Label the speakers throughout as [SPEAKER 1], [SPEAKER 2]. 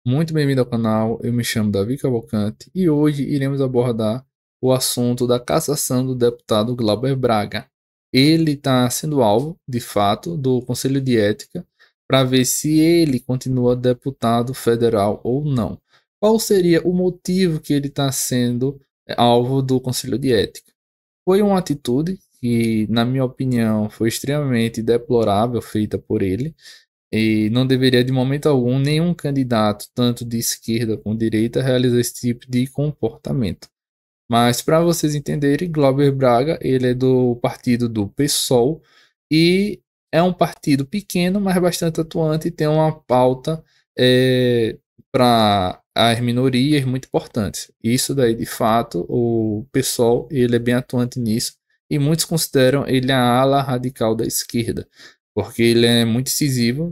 [SPEAKER 1] Muito bem-vindo ao canal, eu me chamo Davi Cavalcante e hoje iremos abordar o assunto da cassação do deputado Glauber Braga. Ele está sendo alvo, de fato, do Conselho de Ética para ver se ele continua deputado federal ou não. Qual seria o motivo que ele está sendo alvo do Conselho de Ética? Foi uma atitude que, na minha opinião, foi extremamente deplorável feita por ele e não deveria, de momento algum, nenhum candidato, tanto de esquerda como de direita, realizar esse tipo de comportamento. Mas, para vocês entenderem, Glauber Braga, ele é do partido do PSOL e é um partido pequeno, mas bastante atuante e tem uma pauta para as minorias muito importantes. Isso daí, de fato, o PSOL, ele é bem atuante nisso e muitos consideram ele a ala radical da esquerda, porque ele é muito incisivo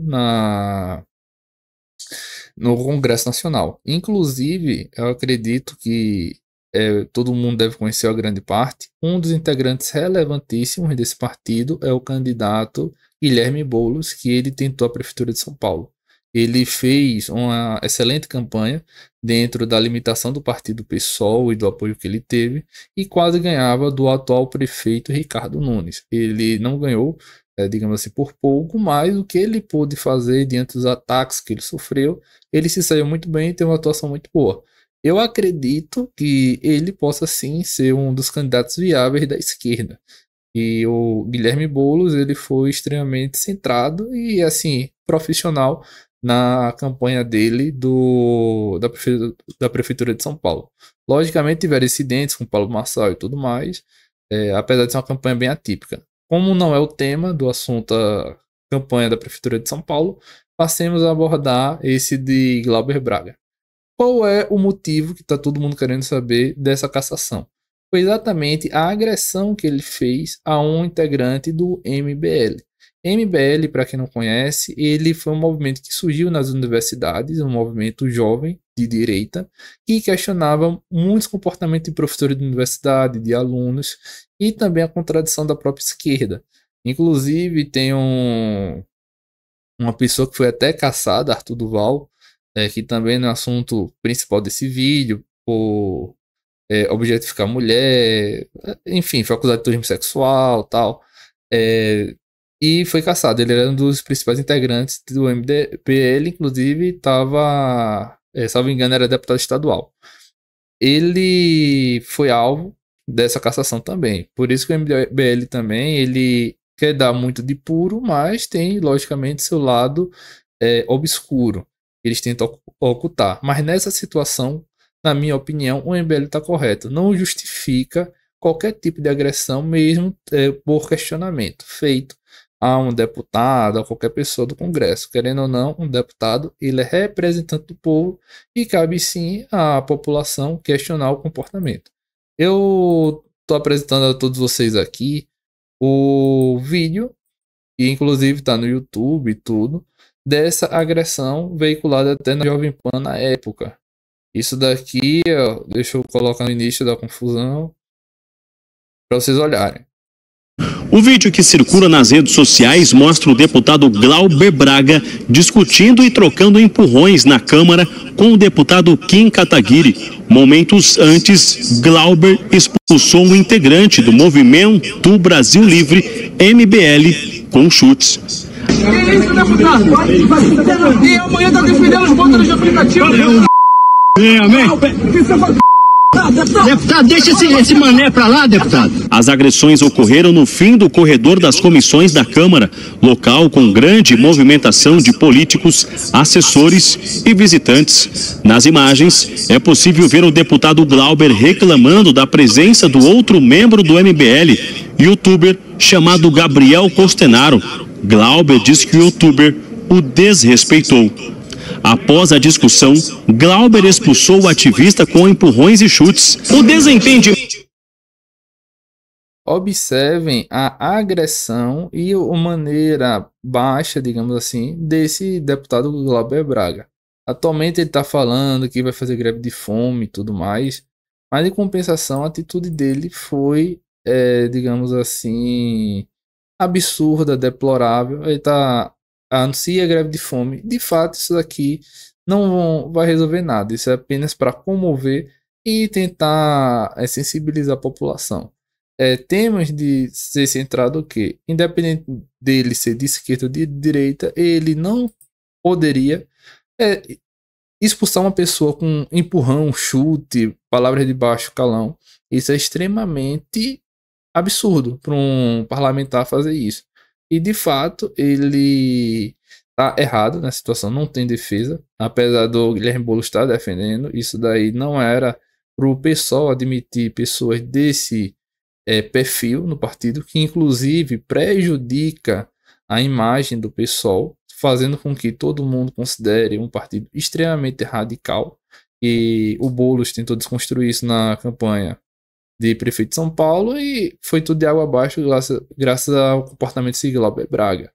[SPEAKER 1] no Congresso Nacional. Inclusive, eu acredito que todo mundo deve conhecer a grande parte. Um dos integrantes relevantíssimos desse partido é o candidato Guilherme Boulos, que ele tentou a Prefeitura de São Paulo. Ele fez uma excelente campanha dentro da limitação do partido PSOL e do apoio que ele teve, e quase ganhava do atual prefeito Ricardo Nunes. Ele não ganhou, digamos assim, por pouco, mas o que ele pôde fazer diante dos ataques que ele sofreu, ele se saiu muito bem e teve uma atuação muito boa. Eu acredito que ele possa sim ser um dos candidatos viáveis da esquerda. E o Guilherme Boulos, ele foi extremamente centrado e assim profissional na campanha dele da Prefeitura de São Paulo. Logicamente tiveram incidentes com Paulo Marçal e tudo mais, apesar de ser uma campanha bem atípica. Como não é o tema do assunto a campanha da Prefeitura de São Paulo, passemos a abordar esse de Glauber Braga. Qual é o motivo que está todo mundo querendo saber dessa cassação? Foi exatamente a agressão que ele fez a um integrante do MBL. MBL, para quem não conhece, ele foi um movimento que surgiu nas universidades, um movimento jovem de direita, que questionava muitos comportamentos de professores de universidade, de alunos, e também a contradição da própria esquerda. Inclusive, tem uma pessoa que foi até caçada, Arthur Duval, que também no assunto principal desse vídeo, por objetificar mulher, enfim, foi acusado de turismo sexual tal, e foi caçado. Ele era um dos principais integrantes do MDPL, inclusive estava, salvo engano, era deputado estadual. Ele foi alvo dessa cassação também. Por isso que o MBL também, ele quer dar muito de puro, mas tem, logicamente, seu lado obscuro. Eles tentam ocultar. Mas nessa situação, na minha opinião, o MBL está correto. Não justifica qualquer tipo de agressão, mesmo por questionamento feito a um deputado, a qualquer pessoa do Congresso. Querendo ou não, um deputado, ele é representante do povo e cabe sim à população questionar o comportamento. Eu estou apresentando a todos vocês aqui o vídeo, e inclusive está no YouTube e tudo, dessa agressão veiculada até na Jovem Pan na época. Isso daqui, ó, deixa eu colocar no início da confusão para vocês olharem.
[SPEAKER 2] O vídeo que circula nas redes sociais mostra o deputado Glauber Braga discutindo e trocando empurrões na Câmara com o deputado Kim Kataguiri. Momentos antes, Glauber expulsou um integrante do Movimento Brasil Livre, MBL, com chutes.
[SPEAKER 3] Que isso, deputado? E amanhã tá defendendo os motoristas de aplicativo.
[SPEAKER 2] Amém. Deputado, deixa esse mané pra lá, deputado. As agressões ocorreram no fim do corredor das comissões da Câmara, local com grande movimentação de políticos, assessores e visitantes. Nas imagens, é possível ver o deputado Glauber reclamando da presença do outro membro do MBL, youtuber chamado Gabriel Costenaro. Glauber diz que o youtuber o desrespeitou. Após a discussão, Glauber expulsou o ativista com empurrões e chutes. O desentendimento.
[SPEAKER 1] Observem a agressão e a maneira baixa, digamos assim, desse deputado Glauber Braga. Atualmente ele está falando que vai fazer greve de fome e tudo mais, mas em compensação a atitude dele foi, digamos assim, absurda, deplorável. Ele anuncia greve de fome. De fato, isso aqui não vai resolver nada. Isso é apenas para comover e tentar sensibilizar a população. Temas de ser centrado o quê? Independente dele ser de esquerda ou de direita, ele não poderia é, expulsar uma pessoa com empurrão, chute, palavras de baixo calão. Isso é extremamente absurdo para um parlamentar fazer isso. E de fato, ele tá errado na situação, não tem defesa, apesar do Guilherme Boulos estar defendendo. Isso daí não era para o PSOL admitir pessoas desse perfil no partido, que inclusive prejudica a imagem do PSOL, fazendo com que todo mundo considere um partido extremamente radical. E o Boulos tentou desconstruir isso na campanha de prefeito de São Paulo e foi tudo de água abaixo graças ao comportamento de Glauber Braga.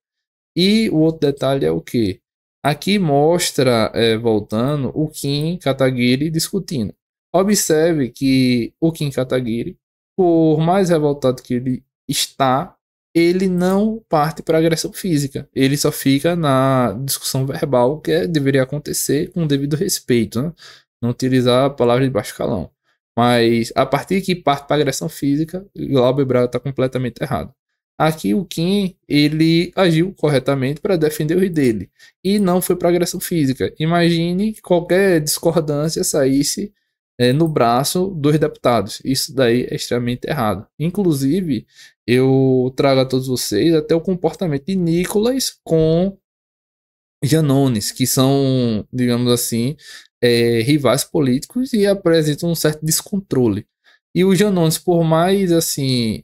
[SPEAKER 1] E o outro detalhe é o que? Aqui mostra, voltando, o Kim Kataguiri discutindo. Observe que o Kim Kataguiri, por mais revoltado que ele está, ele não parte para agressão física. Ele só fica na discussão verbal, que deveria acontecer com o devido respeito, né? Não utilizar a palavra de baixo calão. Mas a partir que parte para agressão física, Glauber Braga está completamente errado. Aqui o Kim, ele agiu corretamente para defender o dele e não foi para agressão física. Imagine que qualquer discordância saísse no braço dos deputados. Isso daí é extremamente errado. Inclusive, eu trago a todos vocês até o comportamento de Nicolas com Janones, que são, digamos assim, rivais políticos e apresentam um certo descontrole. E o Janones, por mais assim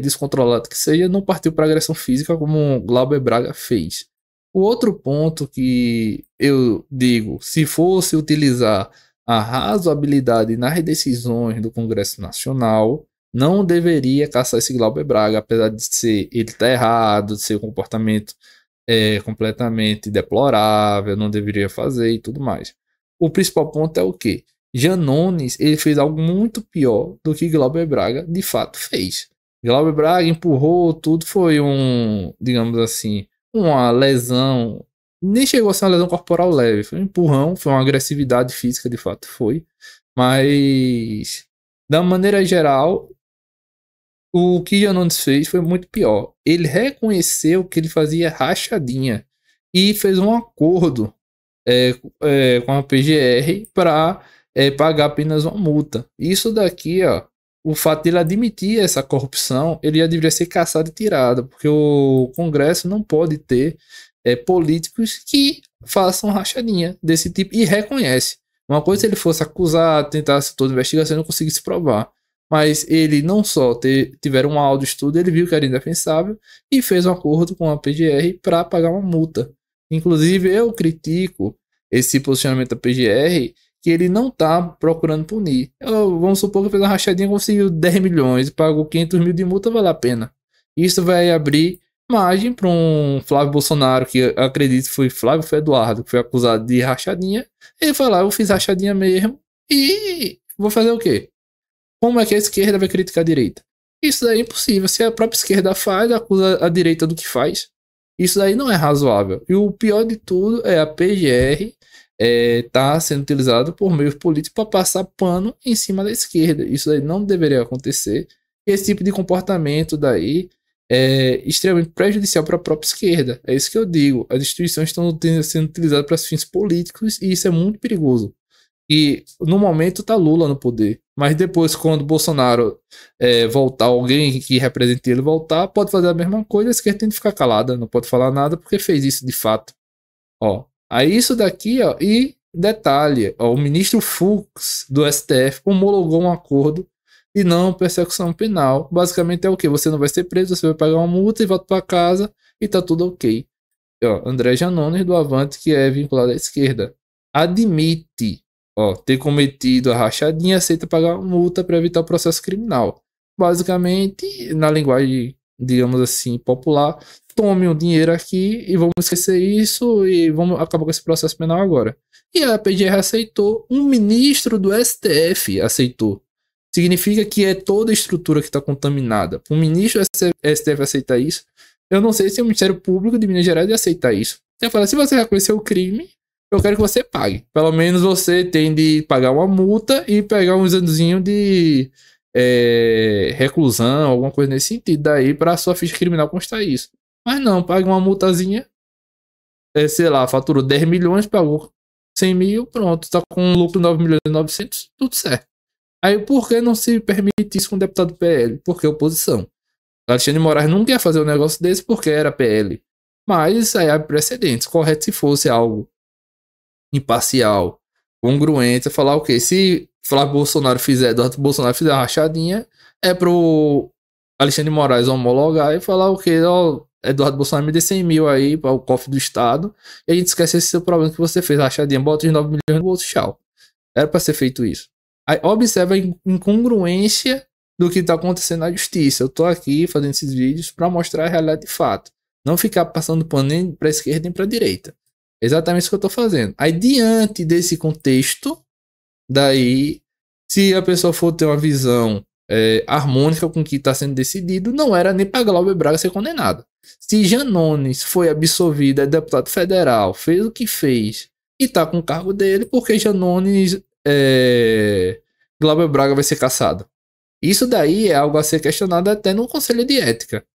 [SPEAKER 1] descontrolado que seja, não partiu para agressão física como Glauber Braga fez. O outro ponto que eu digo, se fosse utilizar a razoabilidade nas decisões do Congresso Nacional, não deveria caçar esse Glauber Braga, apesar de ser ele tá errado, de ser um comportamento completamente deplorável, não deveria fazer e tudo mais. O principal ponto é o que? Janones, ele fez algo muito pior do que Glauber Braga de fato fez. Glauber Braga empurrou tudo, foi digamos assim, uma lesão, nem chegou a ser uma lesão corporal leve, foi um empurrão, foi uma agressividade física de fato, foi. Mas, da maneira geral, o que Janones fez foi muito pior. Ele reconheceu que ele fazia rachadinha e fez um acordo com a PGR para pagar apenas uma multa. Isso daqui, ó, o fato de ele admitir essa corrupção, ele já deveria ser caçado e tirado, porque o Congresso não pode ter políticos que façam rachadinha desse tipo e reconhece. Uma coisa se ele fosse acusar, tentasse toda investigação e não conseguisse provar. Mas ele não só tiver um áudio estudo, ele viu que era indefensável e fez um acordo com a PGR para pagar uma multa. Inclusive, eu critico esse posicionamento da PGR, que ele não está procurando punir. Vamos supor que fez uma rachadinha, conseguiu 10 milhões, pagou 500 mil de multa, vale a pena. Isso vai abrir margem para um Flávio Bolsonaro, que acredito que foi Flávio Eduardo, que foi acusado de rachadinha. Ele foi lá, eu fiz rachadinha mesmo e vou fazer o quê? Como é que a esquerda vai criticar a direita? Isso daí é impossível. Se a própria esquerda faz, acusa a direita do que faz. Isso daí não é razoável. E o pior de tudo é a PGR tá sendo utilizado por meios políticos para passar pano em cima da esquerda. Isso daí não deveria acontecer. E esse tipo de comportamento daí é extremamente prejudicial para a própria esquerda. É isso que eu digo. As instituições estão sendo utilizadas para fins políticos e isso é muito perigoso. E no momento tá Lula no poder, mas depois quando Bolsonaro voltar, alguém que represente ele voltar, pode fazer a mesma coisa, a esquerda tem que ficar calada, não pode falar nada porque fez isso de fato. Ó, aí isso daqui, ó, e detalhe, ó, o ministro Fux do STF homologou um acordo de não persecução penal. Basicamente é o que? Você não vai ser preso, você vai pagar uma multa e volta para casa e tá tudo ok. Ó, André Janones do Avante, que é vinculado à esquerda, admite ter cometido a rachadinha, aceita pagar uma multa para evitar o processo criminal. Basicamente, na linguagem, digamos assim, popular, tome o dinheiro aqui e vamos esquecer isso e vamos acabar com esse processo penal agora. E a PGR aceitou, um ministro do STF aceitou. Significa que é toda a estrutura que está contaminada. Um ministro do STF aceitar isso, eu não sei se o Ministério Público de Minas Gerais ia aceitar isso. Ele fala, se você reconhecer o crime, eu quero que você pague. Pelo menos você tem de pagar uma multa e pegar um examezinho de reclusão, alguma coisa nesse sentido daí, pra sua ficha criminal constar isso. Mas não, paga uma multazinha, sei lá, faturou 10 milhões, pagou 100 mil, pronto, tá com um lucro de 9 milhões e 900, tudo certo. Aí por que não se permite isso com o deputado PL? Porque oposição. Alexandre de Moraes não quer fazer um negócio desse porque era PL. Mas isso aí abre precedentes. Correto se fosse algo imparcial, congruente, falar o quê? Se Flávio Bolsonaro fizer, Eduardo Bolsonaro fizer uma rachadinha, é pro Alexandre de Moraes homologar e falar o quê? Ó, Eduardo Bolsonaro me dê 100 mil aí para o cofre do Estado e a gente esquece esse seu problema que você fez, a rachadinha, bota os 9 milhões no bolso, tchau. Era para ser feito isso. Aí observa a incongruência do que está acontecendo na justiça. Eu tô aqui fazendo esses vídeos para mostrar a realidade de fato. Não ficar passando pano nem para esquerda nem para direita. Exatamente isso que eu tô fazendo. Aí, diante desse contexto, daí, se a pessoa for ter uma visão harmônica com o que está sendo decidido, não era nem para Glauber Braga ser condenado. Se Janones foi absolvido, é deputado federal, fez o que fez e tá com o cargo dele, porque Janones, Glauber Braga vai ser cassado. Isso daí é algo a ser questionado até no Conselho de Ética.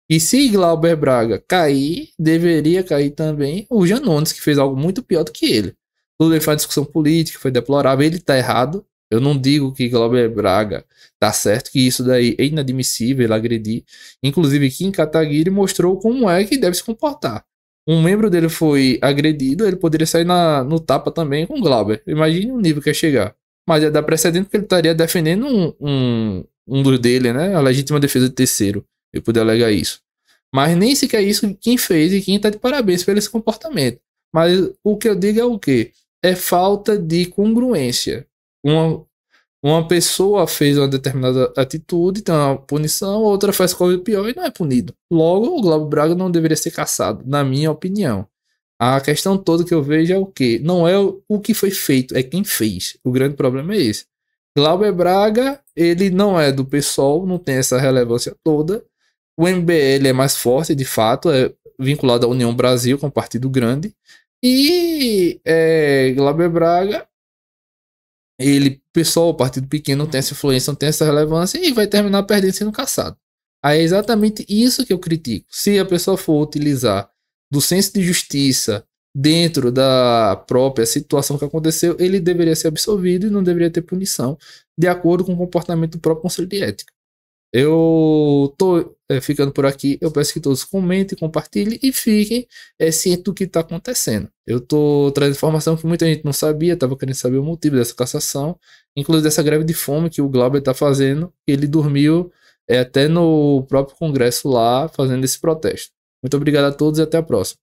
[SPEAKER 1] E se Glauber Braga cair, deveria cair também o Janones, que fez algo muito pior do que ele. Tudo bem, foi uma discussão política, foi deplorável, ele tá errado. Eu não digo que Glauber Braga tá certo, que isso daí é inadmissível, ele agredir. Inclusive, Kim Kataguiri mostrou como é que deve se comportar. Um membro dele foi agredido, ele poderia sair no tapa também com Glauber. Imagine o nível que ia chegar. Mas ia dar precedente porque ele estaria defendendo um dos dele, né? A legítima defesa de terceiro. Eu poder alegar isso. Mas nem sequer isso quem fez e quem tá de parabéns pelo esse comportamento. Mas o que eu digo é o quê? É falta de congruência. Uma pessoa fez uma determinada atitude, tem uma punição, outra faz coisa pior e não é punido. Logo, o Glauber Braga não deveria ser cassado, na minha opinião. A questão toda que eu vejo é o quê? Não é o que foi feito, é quem fez. O grande problema é esse. Glauber Braga, ele não é do PSOL, não tem essa relevância toda. O MBL é mais forte, de fato, é vinculado à União Brasil, que é um partido grande. E Glauber Braga, ele, PSOL, partido pequeno, não tem essa influência, não tem essa relevância e vai terminar perdendo sendo cassado. Aí é exatamente isso que eu critico. Se a pessoa for utilizar do senso de justiça dentro da própria situação que aconteceu, ele deveria ser absolvido e não deveria ter punição, de acordo com o comportamento do próprio Conselho de Ética. Eu tô ficando por aqui. Eu peço que todos comentem, compartilhem e fiquem cientes do que está acontecendo. Eu tô trazendo informação que muita gente não sabia, estava querendo saber o motivo dessa cassação, inclusive dessa greve de fome que o Glauber está fazendo. Ele dormiu até no próprio Congresso lá fazendo esse protesto. Muito obrigado a todos e até a próxima.